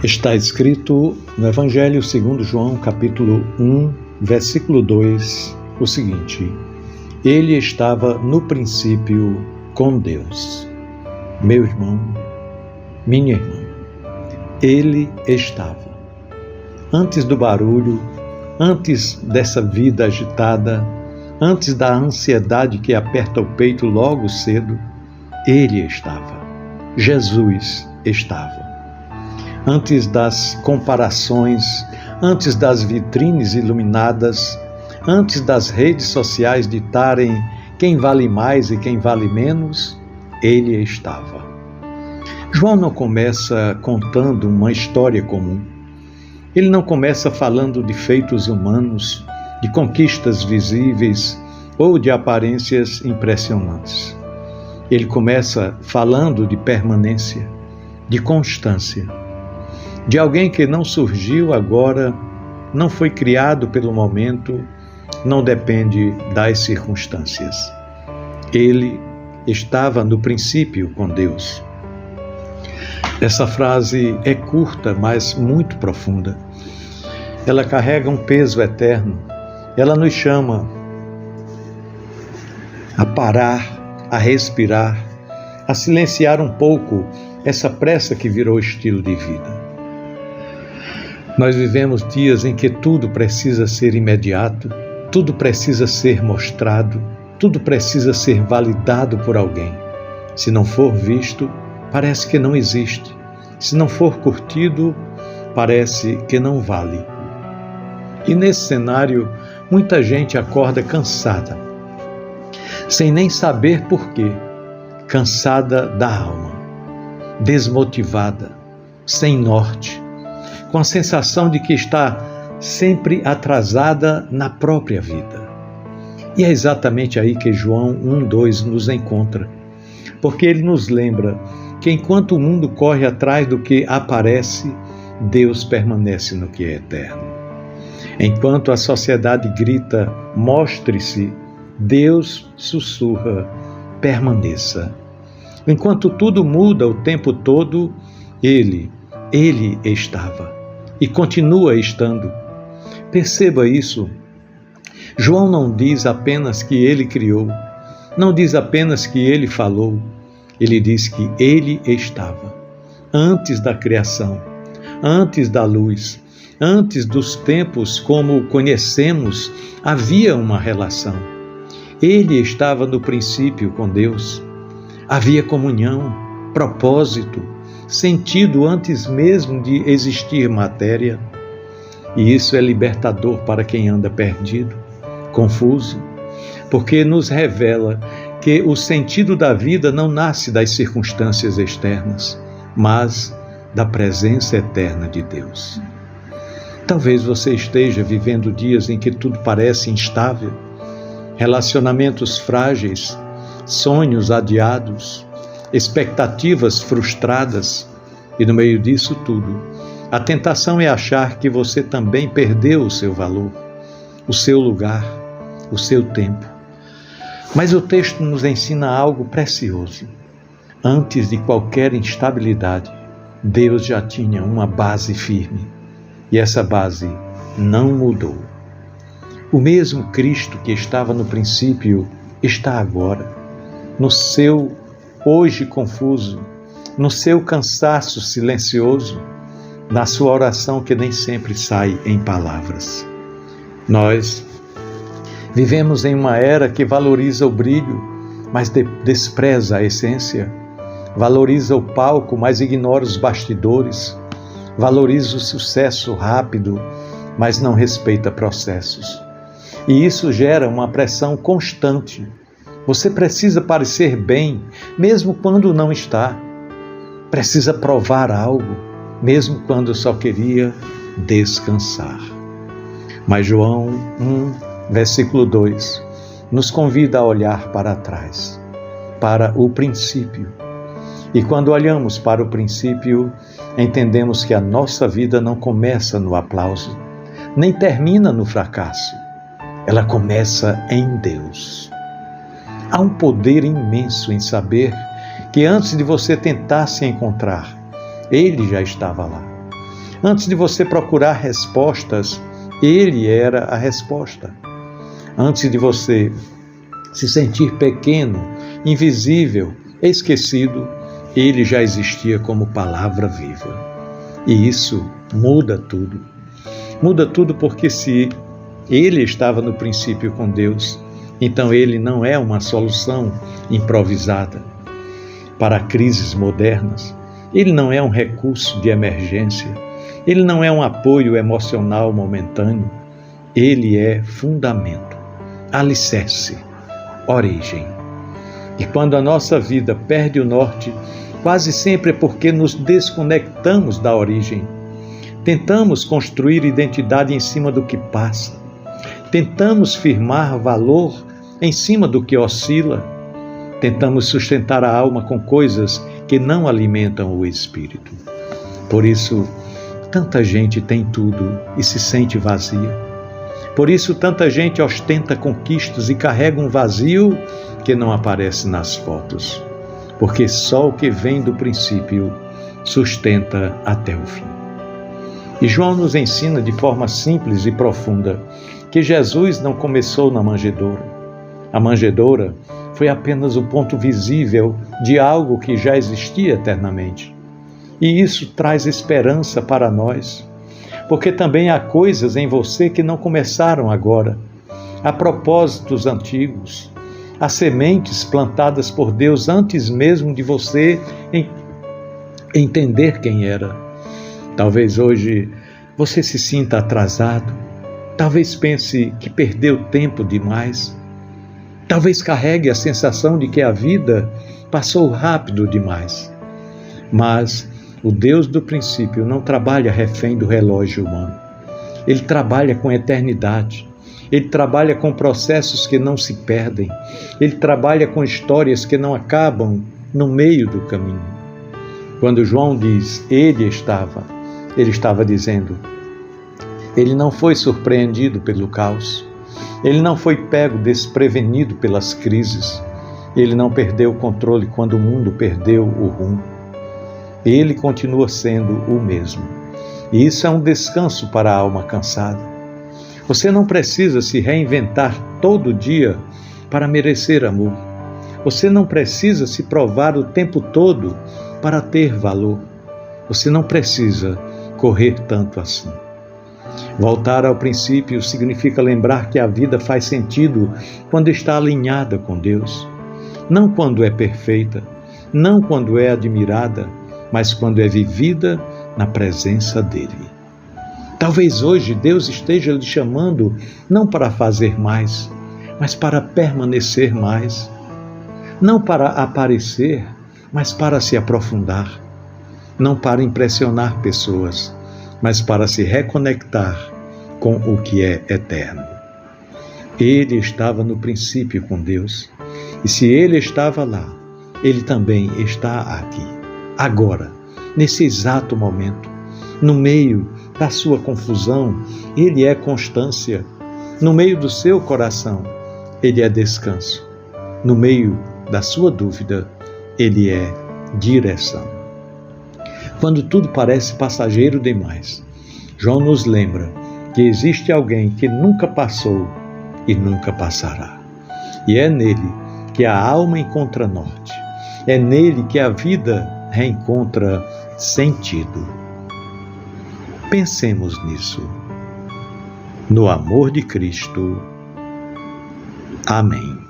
Está escrito no Evangelho segundo João, capítulo 1, versículo 2, o seguinte: Ele estava no princípio com Deus. Meu irmão, minha irmã, Ele estava. Antes do barulho, antes dessa vida agitada, antes da ansiedade que aperta o peito logo cedo, Ele estava. Jesus estava. Antes das comparações, antes das vitrines iluminadas, antes das redes sociais ditarem quem vale mais e quem vale menos, Ele estava. João não começa contando uma história comum. Ele não começa falando de feitos humanos, de conquistas visíveis ou de aparências impressionantes. Ele começa falando de permanência, de constância, de alguém que não surgiu agora, não foi criado pelo momento, não depende das circunstâncias. Ele estava no princípio com Deus. Essa frase é curta, mas muito profunda. Ela carrega um peso eterno. Ela nos chama a parar, a respirar, a silenciar um pouco essa pressa que virou estilo de vida. Nós vivemos dias em que tudo precisa ser imediato, tudo precisa ser mostrado, tudo precisa ser validado por alguém. Se não for visto, parece que não existe. Se não for curtido, parece que não vale. E nesse cenário, muita gente acorda cansada, sem nem saber por quê, cansada da alma, desmotivada, sem norte, com a sensação de que está sempre atrasada na própria vida. E é exatamente aí que João 1:2 nos encontra, porque ele nos lembra que enquanto o mundo corre atrás do que aparece, Deus permanece no que é eterno. Enquanto a sociedade grita, mostre-se, Deus sussurra, permaneça. Enquanto tudo muda o tempo todo, Ele estava e continua estando. Perceba isso. João não diz apenas que Ele criou, não diz apenas que Ele falou, Ele diz que Ele estava. Antes da criação, antes da luz, antes dos tempos como conhecemos, havia uma relação. Ele estava no princípio com Deus. Havia comunhão, propósito, sentido antes mesmo de existir matéria. E isso é libertador para quem anda perdido, confuso, porque nos revela que o sentido da vida não nasce das circunstâncias externas, mas da presença eterna de Deus. Talvez você esteja vivendo dias em que tudo parece instável, relacionamentos frágeis, sonhos adiados, expectativas frustradas, e no meio disso tudo, a tentação é achar que você também perdeu o seu valor, o seu lugar, o seu tempo. Mas o texto nos ensina algo precioso. Antes de qualquer instabilidade, Deus já tinha uma base firme, e essa base não mudou. O mesmo Cristo que estava no princípio está agora, no seu hoje confuso, no seu cansaço silencioso, na sua oração que nem sempre sai em palavras. Nós vivemos em uma era que valoriza o brilho, mas despreza a essência, valoriza o palco, mas ignora os bastidores, valoriza o sucesso rápido, mas não respeita processos. E isso gera uma pressão constante. Você precisa parecer bem, mesmo quando não está. Precisa provar algo, mesmo quando só queria descansar. Mas João 1, versículo 2, nos convida a olhar para trás, para o princípio. E quando olhamos para o princípio, entendemos que a nossa vida não começa no aplauso, nem termina no fracasso. Ela começa em Deus. Há um poder imenso em saber que antes de você tentar se encontrar, Ele já estava lá. Antes de você procurar respostas, Ele era a resposta. Antes de você se sentir pequeno, invisível, esquecido, Ele já existia como palavra viva. E isso muda tudo. Muda tudo porque se Ele estava no princípio com Deus, então Ele não é uma solução improvisada para crises modernas. Ele não é um recurso de emergência. Ele não é um apoio emocional momentâneo. Ele é fundamento, alicerce, origem. E quando a nossa vida perde o norte, quase sempre é porque nos desconectamos da origem. Tentamos construir identidade em cima do que passa. Tentamos firmar valor em cima do que oscila. Tentamos sustentar a alma com coisas que não alimentam o espírito. Por isso, tanta gente tem tudo e se sente vazia. Por isso, tanta gente ostenta conquistas e carrega um vazio que não aparece nas fotos. Porque só o que vem do princípio sustenta até o fim. E João nos ensina de forma simples e profunda que Jesus não começou na manjedoura. A manjedoura foi apenas o ponto visível de algo que já existia eternamente. E isso traz esperança para nós, porque também há coisas em você que não começaram agora. Há propósitos antigos, há sementes plantadas por Deus antes mesmo de você entender quem era. Talvez hoje você se sinta atrasado, talvez pense que perdeu tempo demais, talvez carregue a sensação de que a vida passou rápido demais. Mas o Deus do princípio não trabalha refém do relógio humano. Ele trabalha com eternidade. Ele trabalha com processos que não se perdem. Ele trabalha com histórias que não acabam no meio do caminho. Quando João diz, ele estava dizendo, ele não foi surpreendido pelo caos. Ele não foi pego desprevenido pelas crises. Ele não perdeu o controle quando o mundo perdeu o rumo. Ele continua sendo o mesmo. E isso é um descanso para a alma cansada. Você não precisa se reinventar todo dia para merecer amor. Você não precisa se provar o tempo todo para ter valor. Você não precisa correr tanto assim. Voltar ao princípio significa lembrar que a vida faz sentido quando está alinhada com Deus. Não quando é perfeita, não quando é admirada, mas quando é vivida na presença dEle. Talvez hoje Deus esteja lhe chamando não para fazer mais, mas para permanecer mais. Não para aparecer, mas para se aprofundar. Não para impressionar pessoas, mas para se reconectar com o que é eterno. Ele estava no princípio com Deus, e se Ele estava lá, Ele também está aqui, agora, nesse exato momento. No meio da sua confusão, Ele é constância. No meio do seu coração, Ele é descanso. No meio da sua dúvida, Ele é direção. Quando tudo parece passageiro demais, João nos lembra que existe alguém que nunca passou e nunca passará. E é nele que a alma encontra norte. É nele que a vida reencontra sentido. Pensemos nisso. No amor de Cristo. Amém.